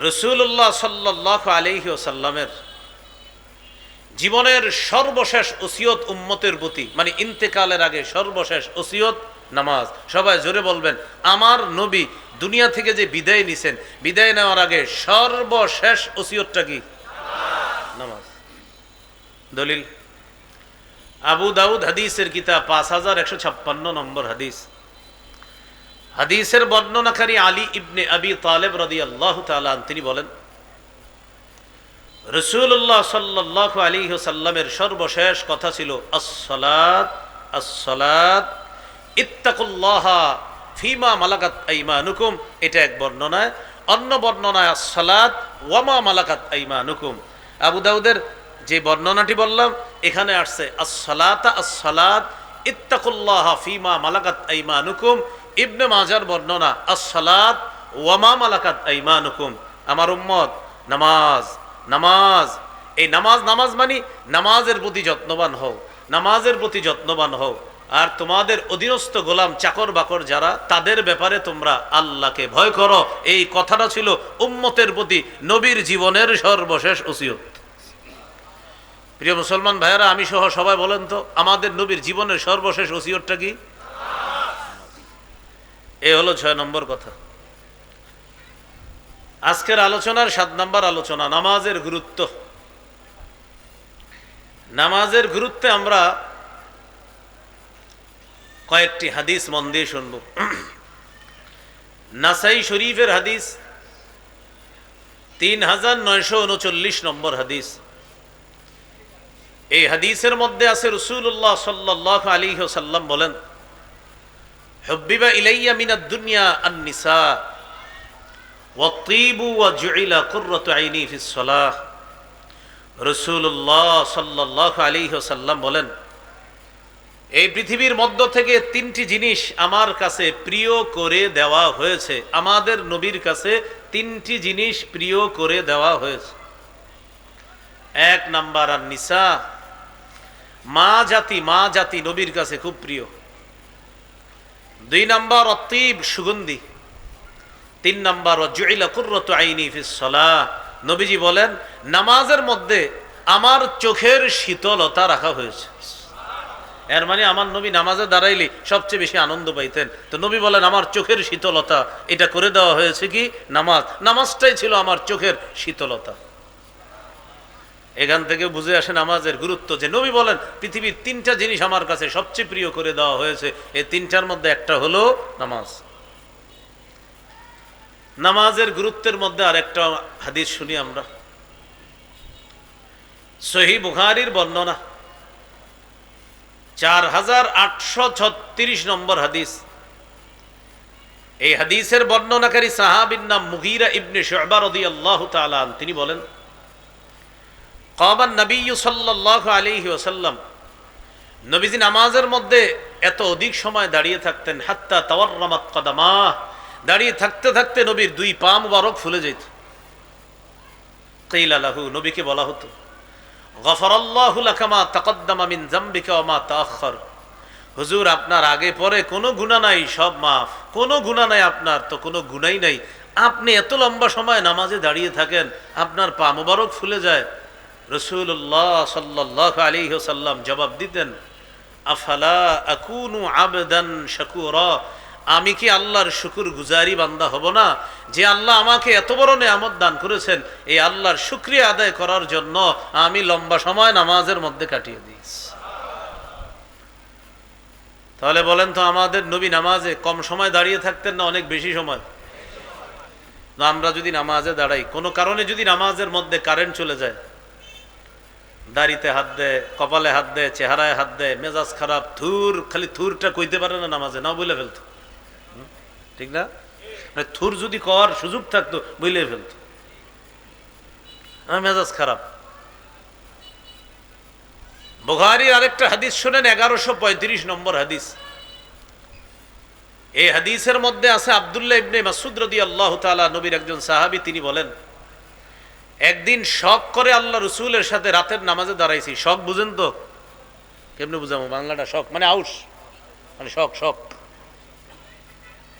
রাসূলুল্লাহ সাল্লাল্লাহু আলাইহি ওয়াসাল্লামের জীবনের সর্বশেষ ওসিয়ত উম্মতের প্রতি, মানে ইন্তেকালের আগে সর্বশেষ ওসিয়ত নামাজ। সবাই জোরে বলবেন, আমার নবী দুনিয়া থেকে যে বিদায় নিছেন, বিদায় নেওয়ার আগে সর্বশেষ ওসিয়তটা কি? নামাজ। দলিল আবু দাউদ হাদিসের কিতাব 5156 নম্বর হাদিস। হাদিসের বর্ণনাকারী আলী ইবনে আবি তালেব রাদিয়াল্লাহু তাআলা তিনি বলেন, রাসূলুল্লাহ সাল্লাল্লাহু আলাইহি ওয়াসাল্লামের সর্বশেষ কথা ছিল আস-সালাত আস-সালাত ইত্তাকুল্লাহা ফিমা মালাকাত আইমানুকুম। এটা এক বর্ণনায়, অন্য বর্ণনায় আস-সালাত ওয়া মা মালাকাত আইমানুকুম। আবু দাউদের যে বর্ণনাটি বললাম এখানে আসছে আস-সালাতা আস-সালাত ইত্তাকুল্লাহা ফিমা মালাকাত আইমানুকুম। ইবনে মাজার বর্ণনা আস-সালাত ওয়া মা মালাকাত আইমানুকুম। আমার উম্মত, নামাজ নামাজ, এই নামাজ নামাজ মানে নামাজের প্রতি যত্নবান হও, নামাজের প্রতি যত্নবান হও। আর তোমাদের অধীনস্থ গোলাম চাকর বাকর যারা, তাদের ব্যাপারে তোমরা আল্লাহকে ভয় করো। এই কথাটা ছিল উম্মতের প্রতি নবীর জীবনের সর্বশেষ ওসিয়ত। প্রিয় মুসলমান ভাইয়েরা, আমি সহ সবাই বলেন তো, আমাদের নবীর জীবনের সর্বশেষ ওসিয়তটা কি? এ হলো 6 নম্বর কথা। আজকের আলোচনার 7 নম্বর আলোচনা, নামাজের গুরুত্ব। নামাজের গুরুত্বে আমরা কয়েকটি হাদিস মন দিয়ে শুনব। নাসাই শরীফের হাদিস 3939 নম্বর হাদিস। এই হাদিসের মধ্যে আছে রাসূলুল্লাহ সাল্লাল্লাহু আলাইহি ওয়াসাল্লাম বলেন, হুব্বিবা ইলাইয়া মিনাদ দুনিয়া আন-নিসা ওয়া তিবু ওয়া জুইলা কুররাতু আইনি ফিস সালাহ। রাসূলুল্লাহ সাল্লাল্লাহু আলাইহি ওয়াসাল্লাম বলেন, এই পৃথিবীর মধ্য থেকে 3টি জিনিস আমার কাছে প্রিয় করে দেওয়া হয়েছে। আমাদের নবীর কাছে 3টি জিনিস প্রিয় করে দেওয়া হয়েছে। 1 নাম্বার আন-নিসা, মা জাতি নবীর কাছে খুব প্রিয়। 2 নাম্বার অতীব, সুগন্ধি। 3 নাম্বার ওয়াজুইলা কুররাতু আইনি ফিস সালাহ। নবীজি বলেন, নামাজের মধ্যে আমার চোখের শীতলতা রাখা হয়েছে। এর মানে আমার নবী নামাজে দাঁড়াইলে সবচেয়ে বেশি আনন্দ পাইতেন। তো নবী বলেন, আমার চোখের শীতলতা এটা করে দেওয়া হয়েছে কি? নামাজ। নামাজটাই ছিল আমার চোখের শীতলতা। এখান থেকে বুঝে আসে নামাজের গুরুত্ব, যে নবী বলেন পৃথিবীর 3টা জিনিস আমার কাছে সবচেয়ে প্রিয় করে দেওয়া হয়েছে, এই 3টার মধ্যে একটা হলো নামাজ। নামাজের গুরুত্বের মধ্যে আরেকটা হাদিস শুনি আমরা। সহিহ বুখারীর বর্ণনা 4836 নম্বর হাদিস। এই হাদিসের বর্ণনাকারী সাহাবীর নাম মুগীরা ইবনে শুবা রাদিয়াল্লাহু তাআলা আনহু। তিনি বলেন, কামান নবী সাল্লাল্লাহু আলাইহি ওয়াসাল্লাম, নবীজি নামাজের মধ্যে এত অধিক সময় দাঁড়িয়ে থাকতেন, হাত্তা তাওয়াররামাত কদামা, দাঁড়িয়ে থাকতে থাকতে নবীর 2 পা মুবারক ফুলে যেত। কিলা লাহু, নবীকে বলা হতো, গফরাল্লাহু লাকা মা তাকদ্দামা মিন যামবিকা ওয়া মা তাআখার। হুজুর, আপনার আগে পরে কোনো গুনাহ নাই, সব মাফ। কোনো গুনাহ নাই আপনার, তো কোনো গুনাহই নাই। আপনি এত লম্বা সময় নামাজে দাঁড়িয়ে থাকেন, আপনার পা মুবারক ফুলে যায়। রাসূলুল্লাহ সাল্লাল্লাহু আলাইহি ওয়াসাল্লাম জবাব দিতেন, আফালা আকুনু আবদান শাকুরা, আমি কি আল্লাহর শুকর গুজারি বান্দা হব না? যে আল্লাহ আমাকে এত বড় নেয়ামত দান করেছেন, এই আল্লাহর শুকরিয়া আদায় করার জন্য আমি লম্বা সময় নামাজের মধ্যে কাটিয়ে দিয়েছি। তাহলে বলেন তো, আমাদের নবী নামাজে কম সময় দাঁড়িয়ে থাকতেন না অনেক বেশি সময়? না, আমরা যদি নামাজে দাঁড়াই, কোনো কারণে যদি নামাজের মধ্যে কারেন্ট চলে যায়, দাড়িতে হাত দেয়, কপালে হাত দেয়, চেহারায় হাত দেয়, মেজাজ খারাপ, থুর, খালি থুরটা কইতে পারে না নামাজে, না বলে ফেলতো, ঠিক না? থুর যদি কর সুযোগ থাকতো বলে ফেলতো, মেজাজ খারাপ। বুখারীর আরেকটা হাদিস শুনেন, 1135 নম্বর হাদিস। এই হাদিসের মধ্যে আছে আব্দুল্লাহ ইবনে মাসউদ রাদিয়াল্লাহু তাআলা, নবীর একজন সাহাবী, তিনি বলেন, একদিন শখ করে আল্লাহ রসুলের সাথে রাতের নামাজে দাঁড়াইছি। শখ বুঝেন তো? কেমনে বুঝাবো বাংলাটা? শখ মানে আউস, মানে শখ। শখ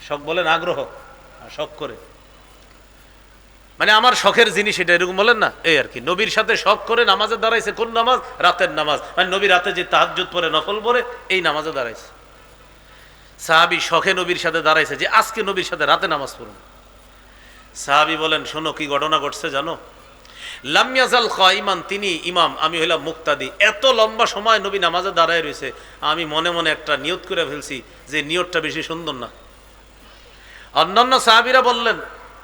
শখ বলেন আগ্রহ, শখ করে। মানে আমার শখের জিনিস এটা, এরকম বলেন না, এই আর কি। নবীর সাথে শখ করে নামাজে দাঁড়াইছে। কোন নামাজ? রাতের নামাজ। মানে নবী রাতে যে তাহাজ্জুদ পড়ে, নফল পড়ে, এই নামাজে দাঁড়াইছে। সাহাবী শখে নবীর সাথে দাঁড়াইছে যে আজকে নবীর সাথে রাতে নামাজ পড়ুন। সাহাবী বলেন, শোনো কি ঘটনা ঘটছে জানো? লাম ইয়াজাল কাইমান, তিনি ইমাম, আমি হইলাম মুক্তাদি। এত লম্বা সময় নবী নামাজে দাঁড়ায় রয়েছে, আমি মনে মনে একটা নিয়ত করে ফেলছি যে নিয়তটা বেশি সুন্দর না। অন্যান্য সাহাবীরা বললেন,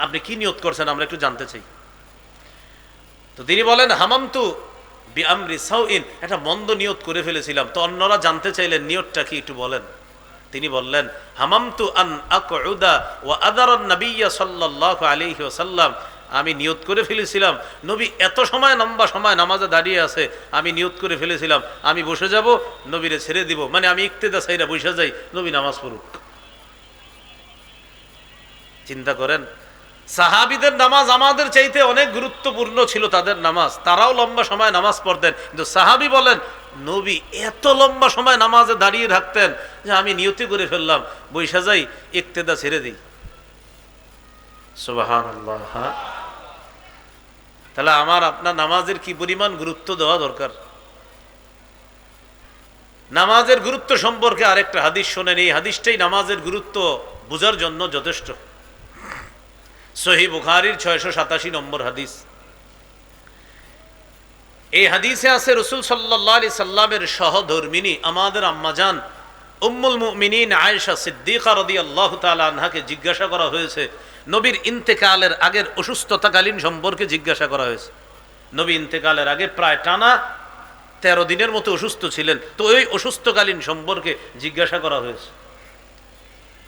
আপনি কি নিয়ত করছেন, আমরা একটু জানতে চাই। তো তিনি বলেন, হামামতু বিআমরি সাউইন, একটা মন্দ নিয়ত করে ফেলেছিলাম। তো অন্যরা জানতে চাইলেন নিয়তটা কি, একটু বলেন। তিনি বললেন, হামামতু আন আকউদা ওয়া আদারান নাবিয়্য সাল্লাল্লাহু আলাইহি ওয়াসাল্লাম, আমি নিয়ত করে ফেলেছিলাম নবী এত সময় লম্বা সময় নামাজে দাঁড়িয়ে আছে, আমি নিয়ত করে ফেলেছিলাম আমি বসে যাব, নবীরে ছেড়ে দিব, মানে আমি ইক্তেদা সাইরা বসে যাই, নবী নামাজ পড়ুক। চিন্তা করেন, সাহাবীদের নামাজ আমাদের চাইতে অনেক গুরুত্বপূর্ণ ছিল তাদের নামাজ, তারাও লম্বা সময় নামাজ পড়তেন, কিন্তু সাহাবী বলেন নবী এত লম্বা সময় নামাজে দাঁড়িয়ে থাকতেন যে আমি নিয়তি করে ফেললাম, বৈশা যাই, ইক্তেদা ছেড়ে দিই। সুবহানাল্লাহ। তাহলে আমার আপনার নামাজের কি পরিমাণ গুরুত্ব দেওয়া দরকার। নামাজের গুরুত্ব সম্পর্কে আরেকটা হাদিস শোনেন, এই হাদিসটাই নামাজের গুরুত্ব বোঝার জন্য যথেষ্ট। সহিহ বুখারীর 687 নম্বর হাদিস। এই হাদিসে আছে রাসূল সাল্লাল্লাহু আলাইহি সাল্লামের সহধর্মিনী আমাদের আম্মাজান উম্মুল মুমিনিন আয়েশা সিদ্দিকা রাদিয়াল্লাহু তাআলা আনহাকে জিজ্ঞাসা করা হয়েছে, নবীর ইন্তেকালের আগের অসুস্থতাকালীন সম্পর্কে জিজ্ঞাসা করা হয়েছে। নবী ইন্তেকালের আগে প্রায় টানা 13 দিনের মতো অসুস্থ ছিলেন, তো ওই অসুস্থকালীন সম্পর্কে জিজ্ঞাসা করা হয়েছে।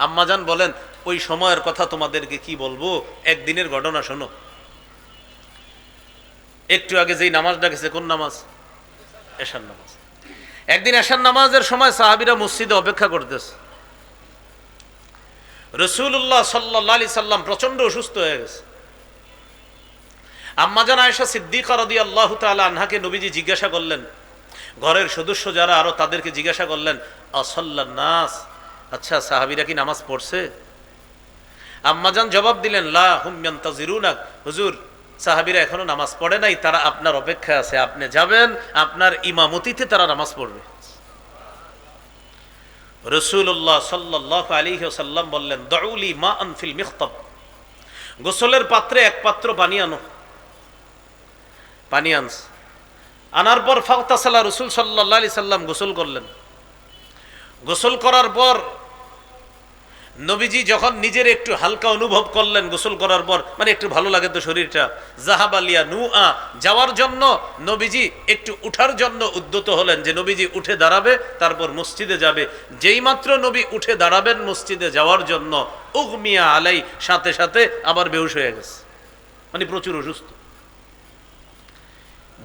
আম্মাজান বলেন, ওই সময়ের কথা তোমাদেরকে কি বলবো, একদিনের ঘটনা শোনো। একটু আগে যেই নামাজটা গেছে, কোন নামাজ? এশার নামাজ। একদিন এশার নামাজের সময় সাহাবীরা মসজিদে অপেক্ষা করতেছে। রাসূলুল্লাহ সাল্লাল্লাহু আলাইহি সাল্লাম প্রচন্ড অসুস্থ হয়ে গেছে। আম্মাজান আয়েশা সিদ্দিকা রাদিয়াল্লাহু তাআলা আনহাকে নবীজি জিজ্ঞাসা করলেন, ঘরের সদস্য যারা আরো তাদেরকে জিজ্ঞাসা করলেন, আসাল্লান নাস, আচ্ছা সাহাবীরা কি নামাজ পড়ছে? আম্মাজান জবাব দিলেন, লা হুম ইয়ান্তাজিরুনা, হুজুর সাহাবীরা এখনো নামাজ পড়ে নাই, তারা আপনার অপেক্ষায় আছে, আপনি যাবেন, আপনার ইমামতিতে তারা নামাজ পড়বে। রাসূলুল্লাহ সাল্লাল্লাহু আলাইহি ওয়াসাল্লাম বললেন, দাউলি মাআন ফিল মিখতাব, গোসলের পাত্রে এক পাত্র পানি আনো। পানি আনস, আনার পর ফাগতাসালা, রাসূল সাল্লাল্লাহু আলাইহি সাল্লাম গোসল করলেন। গোসল করার পর নবীজি যখন নিজের একটু হালকা অনুভব করলেন, গোসল করার পর মানে একটু ভালো লাগে তো শরীরটা, জাহাবালিয়া নুআ, যাওয়ার জন্য নবীজি একটু উঠার জন্য উদ্যত হলেন, যে নবীজি উঠে দাঁড়াবে তারপর মসজিদে যাবে। যেই মাত্র নবী উঠে দাঁড়াবেন মসজিদে যাওয়ার জন্য, উগমিয়া আলাই, সাথে সাথে আবার বেহুশ হয়ে গেছে, মানে প্রচুর অসুস্থ।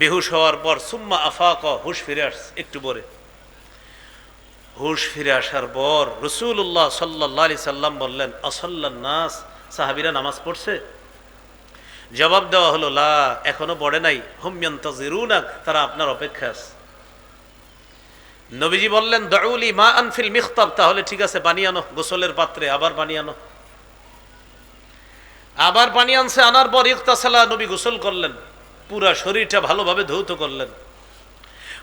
বেহুশ হওয়ার পর সুম্মা আফাক, হুশ ফিরে আসছে একটু পরে। হুশ ফিরে আসার পর রাসূলুল্লাহ সাল্লাল্লাহু আলাইহি সাল্লাম বললেন, আসাল্লান নাস, সাহাবীরা নামাজ পড়ছে? জবাব দেওয়া হলো, লা, এখনো পড়ে নাই, হুম ইয়ান্তাজিরুনা, তারা আপনার অপেক্ষায় আছে। নবীজি বললেন, দাউলি মাআন ফিল মিখতাব, তাহলে ঠিক আছে পানি আনো গোসলের পাত্রে, আবার পানি আনো। আবার পানি আনছে, আনার পর ইগতাসালা, নবী গোসল করলেন, পুরা শরীরটা ভালোভাবে ধৌত করলেন।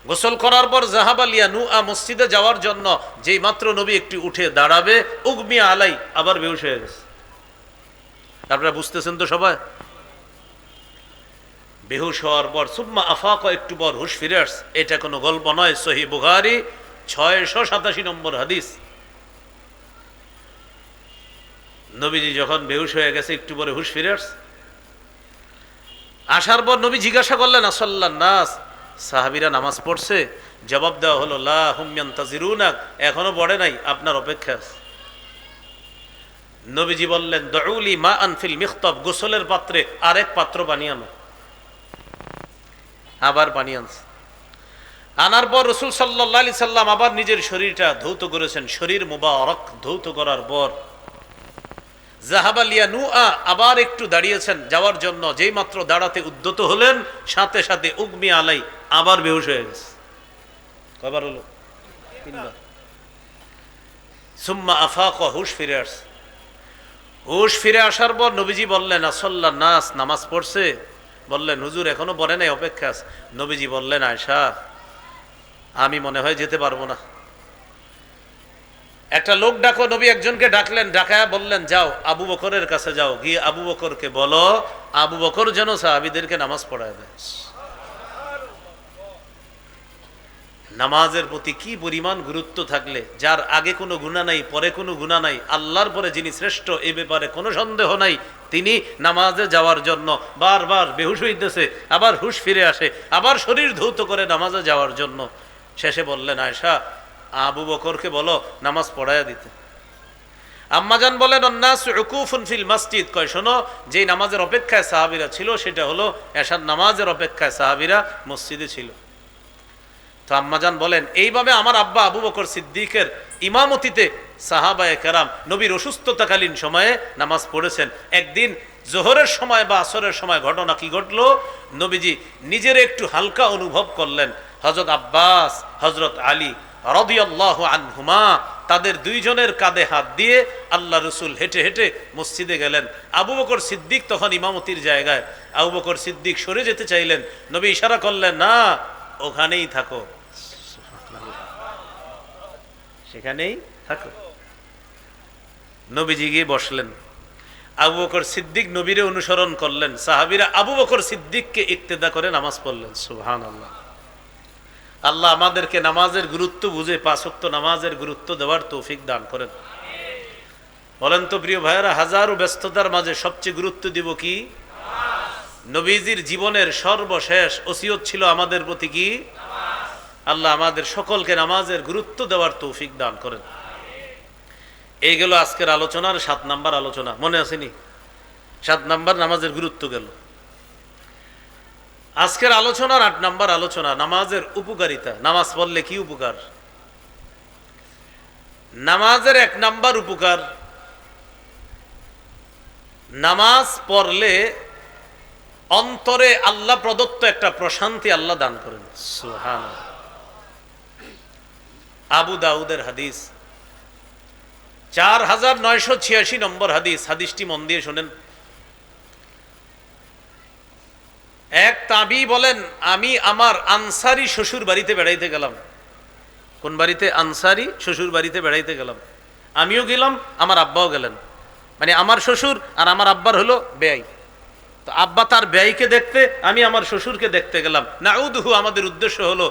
গোসল করার পর জাহাবালিয়া নুআ, মসজিদে যাওয়ার জন্য যেই মাত্র নবী একটু উঠে দাঁড়াবে, উগমিয়া আলাই, আবার বেহুশ হয়ে গেছে। আপনারা বুঝতেছেন তো সবাই? বেহুশ হওয়ার পর সুম্মা আফাক, একটু পর হুশ ফিরে আসছে। এটা কোনো গল্প নয়, সহিহ বুখারী 687 নম্বর হাদিস। নবীজি যখন বেহুশ হয়ে গেছে, একটু পরে হুশ ফিরে আসছে। আসার পর নবী জিজ্ঞাসা করলেন, আসাল্লান নাস, সাহাবীরা নামাজ পড়ছে? জবাব দেওয়া হলো, লা হুম ইয়ান্তাজিরুনা, এখনো পড়ে নাই, আপনার অপেক্ষা আছে। নবীজি বললেন, দাউলি মাআন ফিল মিখতাব, গোসলের পাত্রে আরেক পাত্র পানি আনো। আবার পানি আনছে। আনার পর রাসূল সাল্লাল্লাহু আলাইহি সাল্লাম আবার নিজের শরীরটা ধৌত করেছেন। শরীর মুবারক ধৌত করার পর জাহাবালিয়া নুআ, আবার একটু দাঁড়িয়েছেন যাওয়ার জন্য, যেই মাত্র দাঁড়াতে উদ্যত হলেন, সাথে সাথে উগমি আলাই, আবার বেহুশ হয়ে গেছে। কয়বার হলো? 3 বার। সুম্মা আফাক, হুশ ফিরে আসছে। হুশ ফিরে আসার পর হুশ ফিরে আসার পর নবীজি বললেন, আসল্লা নাস, নামাজ পড়ছে? বললেন, হুজুর এখনো পড়ে নাই, অপেক্ষা আছে। নবীজি বললেন, আয়েশা আমি মনে হয় যেতে পারবো না, একটা লোক ডাকো। নবী একজনকে ডাকলেন, ডাকায়া বললেন, যাও আবু বকরের কাছে যাও, গিয়ে আবু বকরকে বলো আবু বকর যেন সাহাবীদেরকে নামাজ পড়ায় দেয়। নামাজের প্রতি কি পরিমাণ গুরুত্ব থাকলে, যার আগে কোনো গুনাহ নাই, পরে কোনো গুনাহ নাই, আল্লাহর পরে যিনি শ্রেষ্ঠ এ ব্যাপারে কোনো সন্দেহ নাই, তিনি নামাজে যাওয়ার জন্য বারবার বেহুশ হইতেছে, আবার হুশ ফিরে আসে, আবার শরীর ধৌত করে নামাজে যাওয়ার জন্য। শেষে বললেন, আয়েশা আবু বকরকে বলো নামাজ পড়াইয়া দিতে। আম্মাজান বলেন, অন্নাস উকুফুন ফিল মসজিদ, কয় শোনো, যেই নামাজের অপেক্ষায় সাহাবীরা ছিল সেটা হলো এশার নামাজের অপেক্ষায় সাহাবীরা মসজিদে ছিল। তো আম্মাজান বলেন, এইভাবে আমার আব্বা আবু বকর সিদ্দিকের ইমামতিতে সাহাবায়ে কেরাম নবীর অসুস্থতাকালীন সময়ে নামাজ পড়েছেন। একদিন জোহরের সময় বা আসরের সময় ঘটনা কি ঘটলো, নবীজি নিজের একটু হালকা অনুভব করলেন। হযরত আব্বাস, হযরত আলী রাদিয়াল্লাহু আনহুমা, তাদের দুইজনের কাঁধে হাত দিয়ে আল্লাহ রসুল হেঁটে হেঁটে মসজিদে গেলেন। আবু বকর সিদ্দিক তখন ইমামতির জায়গায়। আবু বকর সিদ্দিক সরে যেতে চাইলেন, নবী ইশারা করলেন, না ওখানেই থাকো, সেখানেই থাকো। নবীজি গিয়ে বসলেন। আবু বকর সিদ্দিক নবীরে অনুসরণ করলেন, সাহাবীরা আবু বকর সিদ্দিককে ইক্তেদা করে নামাজ পড়লেন। সুবহানাল্লাহ। আল্লাহ আমাদেরকে নামাজের গুরুত্ব বুঝে পাঁচ ওয়াক্ত নামাজের গুরুত্ব দেওয়ার তৌফিক দান করেন। বলেন তো প্রিয় ভাইয়েরা, হাজারো ব্যস্ততার মাঝে সবচেয়ে গুরুত্ব দিব কি? নবীজির জীবনের সর্বশেষ ওসিয়ত ছিল আমাদের প্রতি কি? আল্লাহ আমাদের সকলকে নামাজের গুরুত্ব দেওয়ার তৌফিক দান করেন। এই গেল আজকের আলোচনার 7 নাম্বার আলোচনা, মনে আসেনি? 7 নাম্বার নামাজের গুরুত্ব গেল। আজকের আলোচনার 8 নাম্বার আলোচনা, নামাজের উপকারিতা। নামাজ পড়লে কি উপকার? নামাজের 1 নাম্বার উপকার, নামাজ পড়লে অন্তরে আল্লাহ প্রদত্ত একটা প্রশান্তি আল্লাহ দান করেন। সুবহানাল্লাহ। আবু দাউদের হাদিস, 4986 নম্বর হাদিস। হাদিসটি মন দিয়ে শোনেন। এক তাবী বলেন, আমি আমার আনসারি শ্বশুর বাড়িতে বেড়াইতে গেলাম। কোন বাড়িতে? আনসারি শ্বশুর বাড়িতে বেড়াইতে গেলাম। আমিও গেলাম, আমার আব্বাও গেলেন। মানে আমার শ্বশুর আর আমার আব্বার হলো বেয়াই। তো আব্বা তার বেয়াইকে দেখতে, আমি আমার শ্বশুরকে দেখতে গেলাম। নাউদহু, আমাদের উদ্দেশ্য হলো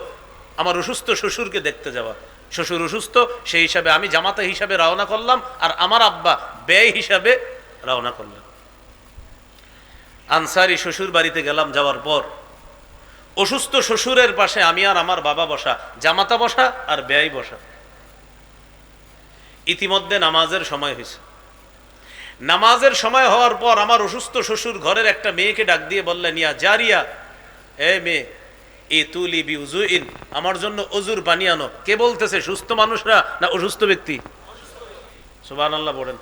আমার অসুস্থ শ্বশুরকে দেখতে যাওয়া। শ্বশুর অসুস্থ, সেই হিসাবে আমি জামাতা হিসাবে রওনা করলাম, আর আমার আব্বা বেয়াই হিসাবে রওনা করলেন। আনসারি শ্বশুর বাড়িতে গেলাম। যাওয়ার পর অসুস্থ শ্বশুরের পাশে আমি আর আমার বাবা বসা, জামাতা বসা আর বেয়াই বসা। ইতিমধ্যে নামাজের সময় হয়েছে। নামাজের সময় হওয়ার পর আমার অসুস্থ শ্বশুর ঘরের একটা মেয়েকে ডাক দিয়ে বললেন, ইয়া জারিয়া, এ মেয়ে, এ তুলি বি উযুইন, আমার জন্য অজুর পানি আনো। কে বলতেছে? সুস্থ মানুষরা না অসুস্থ ব্যক্তি? সুবহানাল্লাহ বলেন।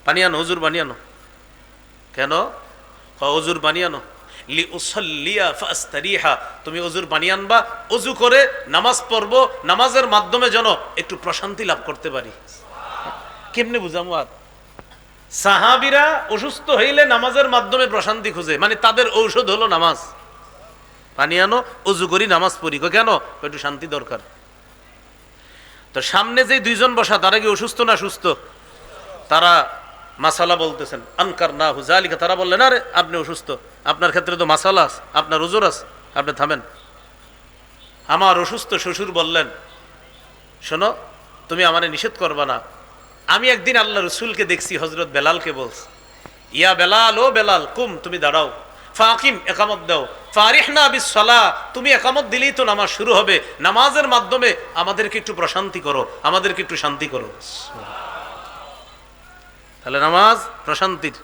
পানি আনো, অজুর পানি আনো। কেন? অজুর পানি আনো। লি উসাল্লিয়া ফাস্তারিহা, তুমি অজুর পানি আনবা, অজু করে নামাজ পড়বো, নামাজের মাধ্যমে যেন একটু প্রশান্তি লাভ করতে পারি। কেমনে বুঝামো? আর সাহাবীরা অসুস্থ হইলে নামাজের মাধ্যমে প্রশান্তি খুঁজে, মানে তাদের ঔষধ হলো নামাজ। পানি আনো, অজু করি, নামাজ পড়ি। কেন? একটু শান্তি দরকার। তো সামনে যে দুইজন বসা, তারা কি অসুস্থ না সুস্থ? তারা মাসালা বলতেছেন। আনকার না হুজালিকা, তারা বললেন, আরে আপনি অসুস্থ, আপনার ক্ষেত্রে তো মাসালা আছে, আপনার ওজর আছে, আপনি থামেন। আমার অসুস্থ শ্বশুর বললেন, শোনো, তুমি আমারে নিষেধ করবা না। আমি একদিন আল্লাহ রসুলকে দেখছি, হজরত বেলালকে বলছি, ইয়া বেলাল, ও বেলাল, কুম, তুমি দাঁড়াও, ফাকিম, একামত দাও, ফারিহনা বিসসালাহ, তুমি একামত দিলেই তো নামাজ শুরু হবে, নামাজের মাধ্যমে আমাদেরকে একটু প্রশান্তি করো, আমাদেরকে একটু শান্তি করো। তাহলে নামাজ প্রশান্তির।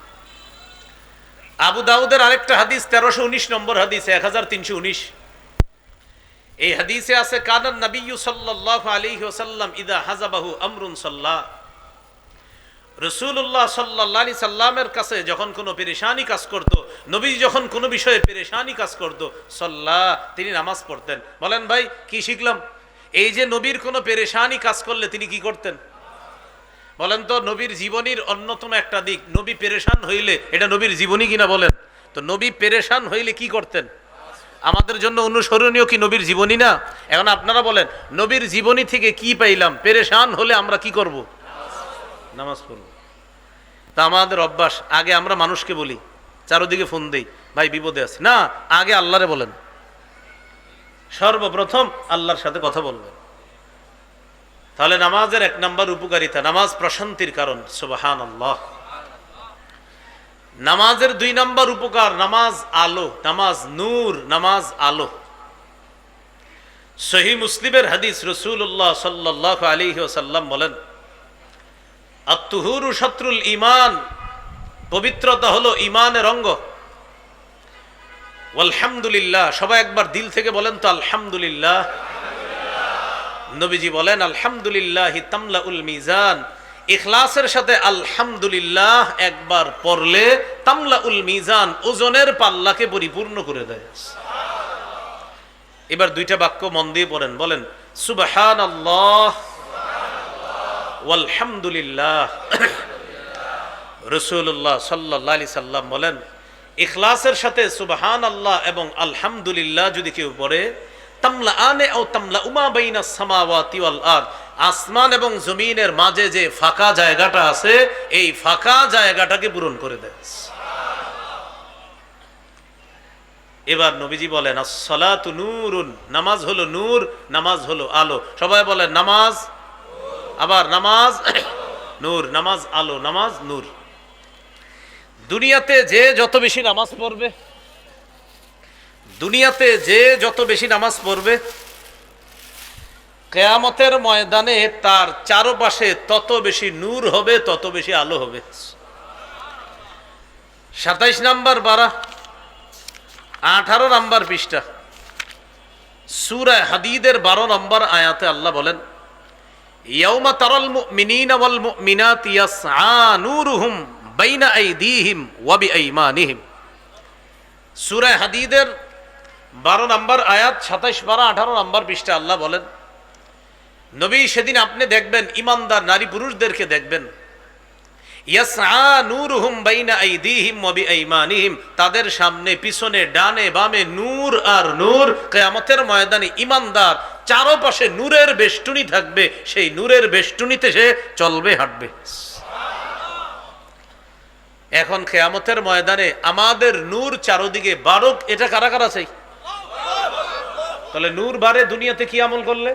আবু দাউদের আরেকটা হাদিস, 1319 নম্বর হাদিস, 1319। এই হাদিসে আছে, কানান নবিয়্যু সাল্লাল্লাহু আলাইহি ওয়াসাল্লাম ইযা হাযাবাহু আমরুন সাল্লাহ, রাসূলুল্লাহ সাল্লাল্লাহু আলাইহি সাল্লামের কাছে যখন কোনো পেরেশানি কাজ করত, নবী যখন কোনো বিষয়ে পেরেশানি কাজ করত, সাল্লাহ, তিনি নামাজ পড়তেন। বলেন ভাই, কি শিখলাম? এই যে নবীর কোনো পেরেশানি কাজ করলে তিনি কি করতেন? বলেন তো নবীর জীবনীর অন্যতম একটা দিক, নবী পেরেশান হইলে এটা নবীর জীবনী কিনা বলেন তো? নবী পেরেশান হইলে কি করতেন? আমাদের জন্য অনুসরণীয় কি নবীর জীবনী না? এখন আপনারা বলেন নবীর জীবনী থেকে কি পাইলাম? পেরেশান হলে আমরা কি করব? নামাজ পড়ব। তা আমাদের অভ্যাস, আগে আমরা মানুষকে বলি, চারোদিকে ফোন দেই, ভাই বিপদে আছে না, আগে আল্লাহরে বলেন, সর্বপ্রথম আল্লাহর সাথে কথা বলবেন। তাহলে নামাজের এক নাম্বার উপকারিতা, নামাজ প্রশান্তির কারণ, সুবহানাল্লাহ। নামাজের দুই নাম্বার উপকার, নামাজ আলো, নামাজ নূর, নামাজ আলো। সহিহ মুসলিমের হাদিস, রাসূলুল্লাহ সাল্লাল্লাহু আলাইহি ওয়াসাল্লাম বলেন, আত-তুহুরু শাতরুল ঈমান, পবিত্রতা হলো ঈমানের অঙ্গ। আলহামদুলিল্লাহ, সবাই একবার দিল থেকে বলেন তো আলহামদুলিল্লাহ। নবীজি বলেন আলহামদুলিল্লাহি তামলাউল মিজান, ইখলাসের সাথে আলহামদুলিল্লাহ একবার পড়লে তামলাউল মিজান, ওজনের পাল্লাকে পরিপূর্ণ করে দেয়। এবার দুইটা বাক্য মন দিয়ে পড়েন, বলেন সুবহানাল্লাহ ওয়ালহামদুলিল্লাহ। রাসূলুল্লাহ সাল্লাল্লাহু আলাইহি সাল্লাম বলেন, ইখলাসের সাথে সুবহানাল্লাহ এবং আলহামদুলিল্লাহ যদি কেউ পড়ে, তামলাআনে আও তামলাউমা বাইনাস সামাওয়াতি ওয়াল আরদ, আসমান এবং জমিনের মাঝে যে ফাঁকা জায়গাটা আছে, এই ফাঁকা জায়গাটাকে পূরণ করে দেয়। এবার নবীজি বলেন আস-সালাতু নূরুন, নামাজ হলো নূর, নামাজ হলো আলো। সবাই বলেন নামাজ, আবার নামাজ নূর, নামাজ আলো, নামাজ নূর। দুনিয়াতে যে যত বেশি নামাজ পড়বে, দুনিয়াতে যে যত বেশি নামাজ পড়বে, কিয়ামতের ময়দানে তার চারপাশে তত বেশি নূর হবে, তত বেশি আলো হবে। ২৭ নাম্বার পারা, 18 নাম্বার পৃষ্ঠা, সূরা হাদীদের 12 নম্বর আয়াতে আল্লাহ বলেন, ইয়াউমা তারাল মুমিনিনা ওয়াল মুমিনাতি ইয়াসআ নূরুহুম বাইনা আইদিহিম ওয়া বিআইমানিহিম। সূরা হাদীদের 12 নম্বর আয়াত, 27 পারা 18 নম্বর পৃষ্ঠা আল্লাহ বলেন, নবী সেদিন আপনি দেখবেন ইমানদার নারী পুরুষদেরকে দেখবেন, ইয়াসআ নূরুহুম বাইনা আইদিহিম ওয়া বিআইমানিহিম, তাদের সামনে পিছনে ডানে বামে নূর আর নূর। কিয়ামতের ময়দানে ইমানদার চারপাশে নূরের বেষ্টনী থাকবে, সেই নূরের বেষ্টনীতে সে চলবে, হাঁটবে। এখন কিয়ামতের ময়দানে আমাদের নূর চারদিকে বারক, এটা কারা কারা চাই? তাহলে নূর বারে দুনিয়াতে কি আমল করলে?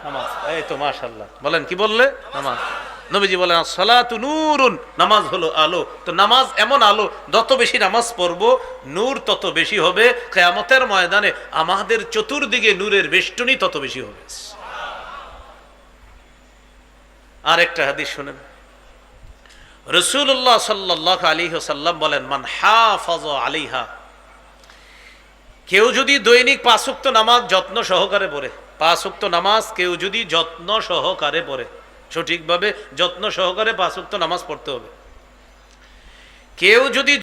নামাজ। এই তো মাশাআল্লাহ, বলেন কি বললে? নামাজ। নবীজি বলেন সালাতু নূরুন, নামাজ হলো আলো। তো নামাজ এমন আলো, যত বেশি নামাজ পড়বো নূর তত বেশি হবে। কিয়ামতের ময়দানে আমাদের চতুর্দিকে নূরের বেষ্টনী তত বেশি হবে। আর একটা হাদিস শুনেন, রাসূলুল্লাহ সাল্লাল্লাহু আলাইহি ওয়াসাল্লাম বলেন, মান হাফাযা আলাইহা, কেউ যদি দৈনিক 5 ওয়াক্ত নামাজ যত্ন সহকারে পড়ে, 5 ওয়াক্ত নামাজ কেউ যদি যত্ন সহকারে পড়ে, সঠিকভাবে যত্ন সহকারে 5 ওয়াক্ত নামাজ পড়তে হবে। কেউ যদি